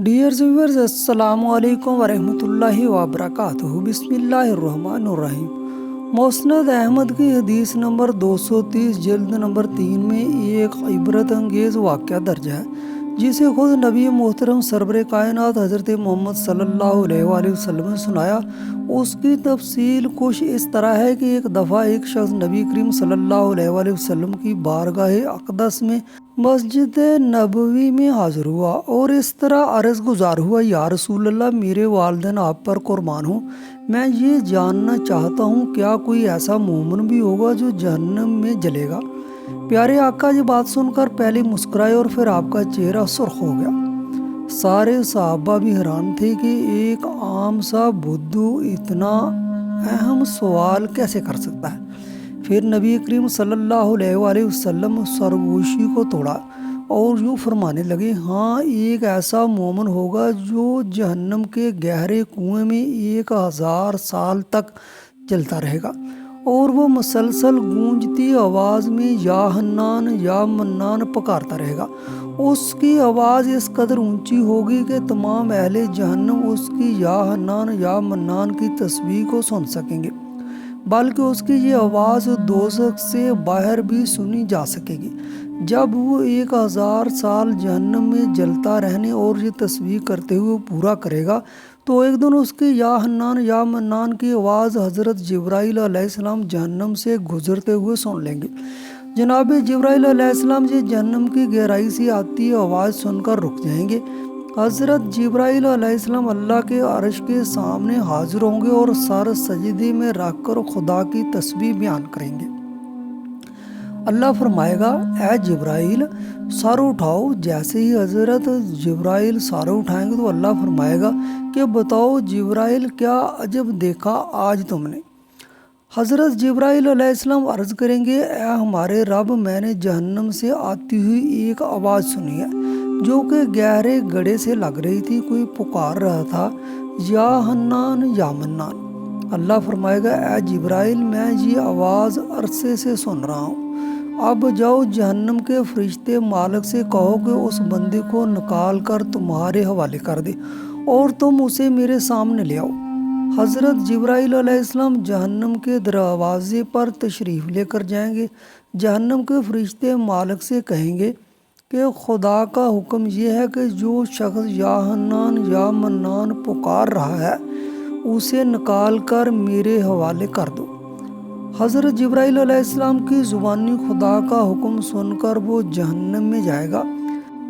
Dear viewers, अस्सलाम वालेकुम वरहमतुल्लाहि वबरकातुहू। बिस्मिल्लाहिर्रहमानिर्रहीम। मुस्नद अहमद की हदीस नंबर 230 जल्द नंबर 3 में एक इबरत अंगेज़ वाक़या दर्ज है, जिसे खुद नबी मोहतरम सरवर कायनात हज़रत मोहम्मद सल्लल्लाहु अलैहि वसल्लम ने सुनाया। उसकी तफसील कुछ इस तरह है कि एक दफ़ा एक शख्स नबी करीम सल्लल्लाहु अलैहि वसल्लम की बारगाह अक़दस में मस्जिद नबवी में हाज़िर हुआ और इस तरह अर्ज़ गुज़ार हुआ, या रसूल अल्लाह, मेरे वालिदैन आप पर कुर्बान हो। मैं ये जानना चाहता हूँ, क्या कोई ऐसा मोमिन भी होगा जो जहन्नम में जलेगा? प्यारे आका ये बात सुनकर पहले मुस्कुराए और फिर आपका चेहरा सुर्ख हो गया। सारे सहाबा भी हैरान थे कि एक आम सा बुद्धू इतना अहम सवाल कैसे कर सकता है। फिर नबी करीम सल्लल्लाहु अलैहि वसल्लम सरगोशी को तोड़ा और यूँ फरमाने लगे, हाँ, एक ऐसा मोमिन होगा जो जहन्नम के गहरे कुएं में 1000 साल तक जलता रहेगा और वो मुसलसल गूंजती आवाज़ में या हन्नान या मन्नान पुकारता रहेगा। उसकी आवाज़ इस कदर ऊंची होगी कि तमाम अहले जहन्नम उसकी या हन्नान या मन्नान की तस्बीह को सुन सकेंगे, बल्कि उसकी ये आवाज़ दोज़ख से बाहर भी सुनी जा सकेगी। जब वो 1000 साल जहन्नम में जलता रहने और ये तस्बीह करते हुए पूरा करेगा, तो एक दिन उसकी या हन्नान या मन्नान की आवाज़ हज़रत जिब्राईल अलैहिस्सलाम जहन्नम से गुजरते हुए सुन लेंगे। जनाब जिब्राईल अलैहिस्सलाम जी जहन्नम की गहराई से आती आवाज़ सुनकर रुक जाएंगे। हज़रत जिब्राईल अलैहिस्सलाम अल्लाह के अर्श के सामने हाजिर होंगे और सर सजदे में रखकर खुदा की तस्बीह बयान करेंगे। अल्लाह फरमाएगा, ए जिब्राईल, सर उठाओ। जैसे ही हज़रत जिब्राईल सर उठाएंगे तो अल्लाह फरमाएगा कि बताओ जिब्राईल, क्या अजब देखा आज तुमने? हज़रत जिब्राईल अलैहिस्सलाम अर्ज़ करेंगे, ए हमारे रब, मैंने जहन्नम से आती हुई एक आवाज़ सुनी है जो कि गहरे गड्ढे से लग रही थी। कोई पुकार रहा था, या हन्नान या मन्नान। अल्लाह फरमाएगा, ए जिब्राईल, मैं ये आवाज़ अरसे से सुन रहा हूँ। अब जाओ, जहन्नम के फरिश्ते मालिक से कहो कि उस बंदे को निकाल कर तुम्हारे हवाले कर दे और तुम उसे मेरे सामने ले आओ। हज़रत जिब्राईल अलैहिस्सलाम जहन्नम के दरवाज़े पर तशरीफ़ लेकर जाएंगे। जहन्नम के फरिश्ते मालिक से कहेंगे कि खुदा का हुक्म यह है कि जो शख्स या हन्नान या मन्नान पुकार रहा है उसे निकाल कर मेरे हवाले कर दो। हज़रत जिब्राईल अलैहिस्सलाम की ज़ुबानी खुदा का हुक्म सुनकर वो जहन्नम में जाएगा।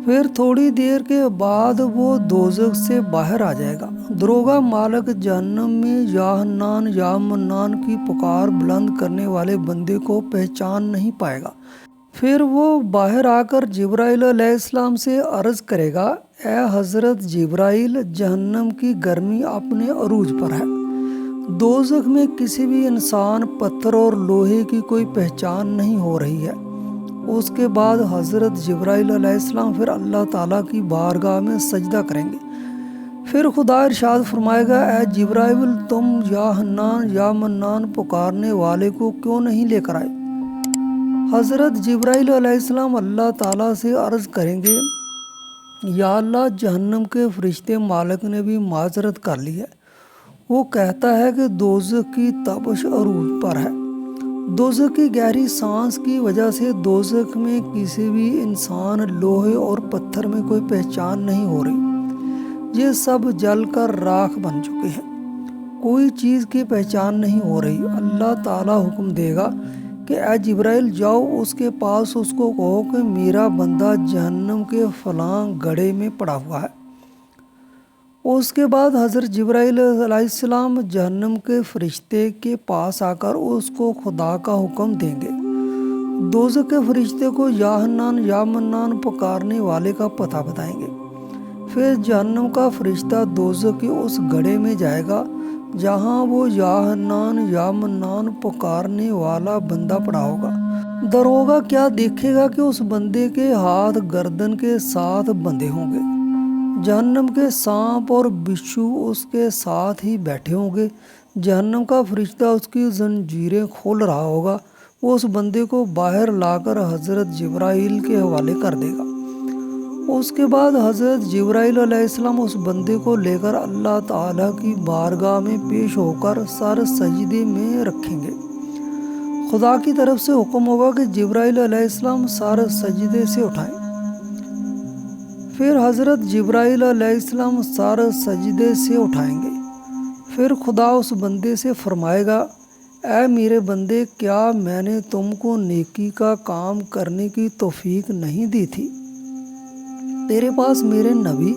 फिर थोड़ी देर के बाद वो दोज़ख से बाहर आ जाएगा। दरोगा मालिक जहन्नम में या हन्नान या मन्नान की पुकार बुलंद करने वाले बंदे को पहचान नहीं पाएगा। फिर वो बाहर आकर जिब्राईल अलैहिस्सलाम से अर्ज़ करेगा, ए हज़रत जिब्राईल, जहन्नम की गर्मी अपने अरूज पर है। दोज़ख में किसी भी इंसान, पत्थर और लोहे की कोई पहचान नहीं हो रही है। उसके बाद हज़रत जिब्राईल अलैहिस्सलाम फिर अल्लाह ताला की बारगाह में सजदा करेंगे। फिर खुदा इरशाद फरमाएगा, ए जिब्राईल, तुम या हन्नान या मन्नान पुकारने वाले को क्यों नहीं लेकर आए? हज़रत जिब्राईल अलैहिस्सलाम अल्लाह ताला से अर्ज़ करेंगे, या अल्लाह, जहन्नम के फरिश्ते मालिक ने भी माजरत कर ली है। वो कहता है कि दोज़ख की तपश अरूज पर है। दोज़ख की गहरी सांस की वजह से दोज़ख में किसी भी इंसान, लोहे और पत्थर में कोई पहचान नहीं हो रही। ये सब जल कर राख बन चुके हैं, कोई चीज़ की पहचान नहीं हो रही। अल्लाह ताला हुक्म देगा कि ए जिब्राईल, जाओ उसके पास, उसको कहो कि मेरा बंदा जहन्नम के फलां गड्ढे में पड़ा हुआ है। उसके बाद हज़रत जिब्राईल अलैहिस्सलाम जहन्नम के फरिश्ते के पास आकर उसको खुदा का हुक्म देंगे। दोज़ख के फरिश्ते को या हन्नान या मन्नान पुकारने वाले का पता बताएंगे। फिर जहन्नम का फरिश्ता दोज़ख के उस गड्ढे में जाएगा जहाँ वो या हन्नान या मन्नान पुकारने वाला बंदा पड़ा होगा। दरोगा क्या देखेगा कि उस बंदे के हाथ गर्दन के साथ बंधे होंगे। जहन्नम के सांप और बिच्छू उसके साथ ही बैठे होंगे। जहन्नम का फरिश्ता उसकी जंजीरें खोल रहा होगा। वो उस बंदे को बाहर लाकर हज़रत जिब्राईल के हवाले कर देगा اس کے بعد حضرت جبرائیل علیہ السلام اس بندے کو لے کر اللہ تعالیٰ کی بارگاہ میں پیش ہو کر سر سجدے میں رکھیں گے۔ خدا کی طرف سے حکم ہوگا کہ جبرائیل علیہ السلام سر سجدے سے اٹھائیں۔ پھر حضرت جبرائیل علیہ السلام سر سجدے سے اٹھائیں گے۔ پھر خدا اس بندے سے فرمائے گا، اے میرے بندے، کیا میں نے تم کو نیکی کا کام کرنے کی توفیق نہیں دی تھی؟ تیرے پاس میرے نبی،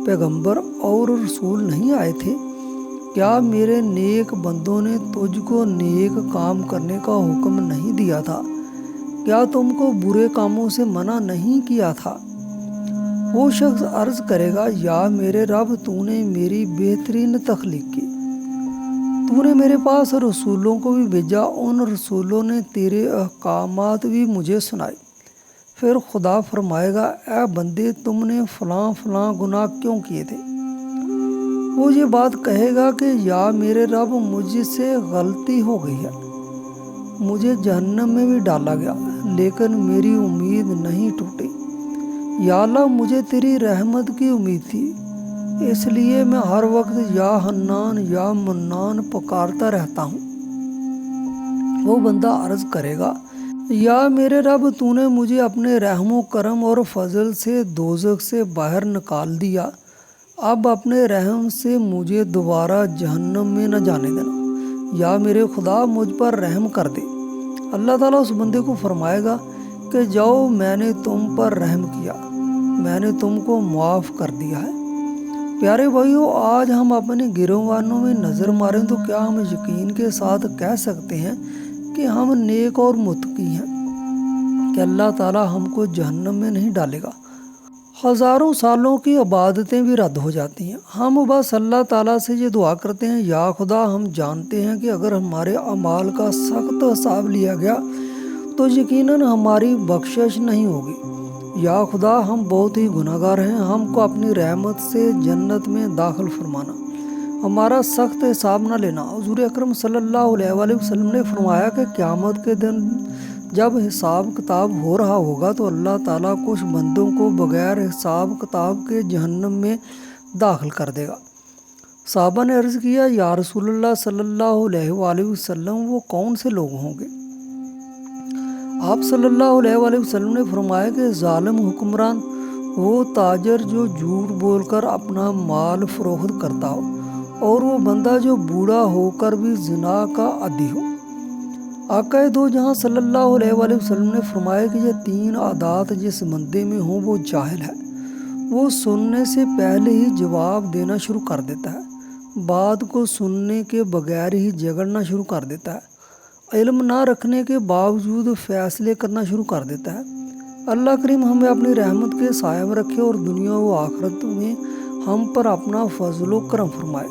پیغمبر اور رسول نہیں آئے تھے؟ کیا میرے نیک بندوں نے تجھ کو نیک کام کرنے کا حکم نہیں دیا تھا؟ کیا تم کو برے کاموں سے منع نہیں کیا تھا؟ وہ شخص عرض کرے گا، یا میرے رب، تو نے میری بہترین تخلیق کی، تو نے میرے پاس رسولوں کو بھی بھیجا، ان رسولوں نے تیرے احکامات بھی مجھے سنائے۔ پھر خدا فرمائے گا، اے بندے، تم نے فلاں فلاں گناہ کیوں کیے تھے؟ وہ یہ بات کہے گا کہ یا میرے رب، مجھ سے غلطی ہو گئی ہے، مجھے جہنم میں بھی ڈالا گیا، لیکن میری امید نہیں ٹوٹی۔ یا اللہ، مجھے تیری رحمت کی امید تھی، اس لیے میں ہر وقت یا حنان یا منان پکارتا رہتا ہوں۔ وہ بندہ عرض کرے گا، یا میرے رب، تو نے مجھے اپنے رحم و کرم اور فضل سے دوزخ سے باہر نکال دیا، اب اپنے رحم سے مجھے دوبارہ جہنم میں نہ جانے دینا، یا میرے خدا، مجھ پر رحم کر دے۔ اللہ تعالیٰ اس بندے کو فرمائے گا کہ جاؤ، میں نے تم پر رحم کیا، میں نے تم کو معاف کر دیا ہے۔ پیارے بھائیو، آج ہم اپنے گریبانوں میں نظر ماریں تو کیا ہم یقین کے ساتھ کہہ سکتے ہیں کہ ہم نیک اور متقی ہیں، کہ اللہ تعالیٰ ہم کو جہنم میں نہیں ڈالے گا؟ ہزاروں سالوں کی عبادتیں بھی رد ہو جاتی ہیں، ہم بس اللہ تعالیٰ سے یہ دعا کرتے ہیں، یا خدا، ہم جانتے ہیں کہ اگر ہمارے اعمال کا سخت حساب لیا گیا تو یقیناً ہماری بخشش نہیں ہوگی۔ یا خدا، ہم بہت ہی گناہ گار ہیں، ہم کو اپنی رحمت سے جنت میں داخل فرمانا، ہمارا سخت حساب نہ لینا۔ حضور اکرم صلی اللہ علیہ وآلہ وسلم نے فرمایا کہ قیامت کے دن جب حساب کتاب ہو رہا ہوگا تو اللہ تعالیٰ کچھ بندوں کو بغیر حساب کتاب کے جہنم میں داخل کر دے گا۔ صحابہ نے عرض کیا، یا رسول اللہ صلی اللہ علیہ وآلہ وسلم، وہ کون سے لوگ ہوں گے؟ آپ صلی اللہ علیہ وآلہ وسلم نے فرمایا کہ ظالم حکمران، وہ تاجر جو جھوٹ بول کر اپنا مال فروخت کرتا ہو، اور وہ بندہ جو بوڑھا ہو کر بھی زنا کا عادی ہو۔ آقا دو جہاں صلی اللہ علیہ وآلہ وسلم نے فرمایا کہ یہ تین عادات جس بندے میں ہوں وہ جاہل ہے، وہ سننے سے پہلے ہی جواب دینا شروع کر دیتا ہے، بات کو سننے کے بغیر ہی جھگڑنا شروع کر دیتا ہے، علم نہ رکھنے کے باوجود فیصلے کرنا شروع کر دیتا ہے۔ اللہ کریم ہمیں اپنی رحمت کے سائے میں رکھے اور دنیا و آخرت میں ہم پر اپنا فضل و کرم فرمائے۔